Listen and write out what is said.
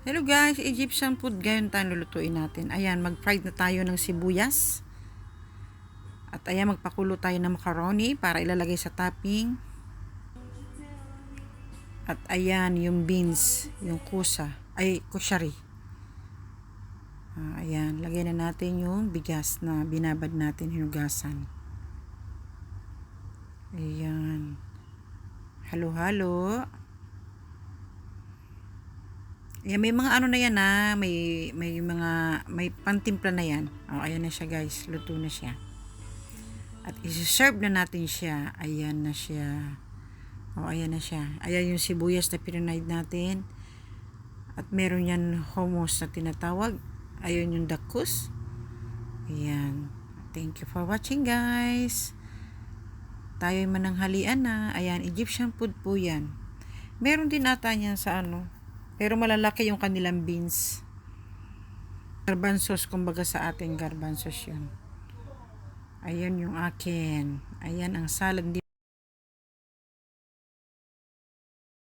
Hello guys, Egyptian food ngayon tayo lulutuin natin. Ayan, mag-fried na tayo ng sibuyas. At ayan, magpakulo tayo ng macaroni para ilalagay sa topping. At ayan, yung beans, yung kusyari. Ayan, lagay na natin yung bigas na binabad natin, hinugasan. Ayan. Halo-halo. Ayan, may mga ano na yan may pantimpla na yan. Ayan na siya guys, luto na siya. At isi-serve na natin siya. Ayan na siya. Ayan na siya. Ayan yung sibuyas na pinanaid natin. At meron yan hummus na tinatawag. Ayan yung dakus. Ayan. Thank you for watching guys. Tayo'y mananghalian na. Ayan, Egyptian food po yan. Meron din ata yan sa pero malalaki yung kanilang beans. Garbanzos, kumbaga sa ating garbanzos yun. Ayan yung akin. Ayan ang salad.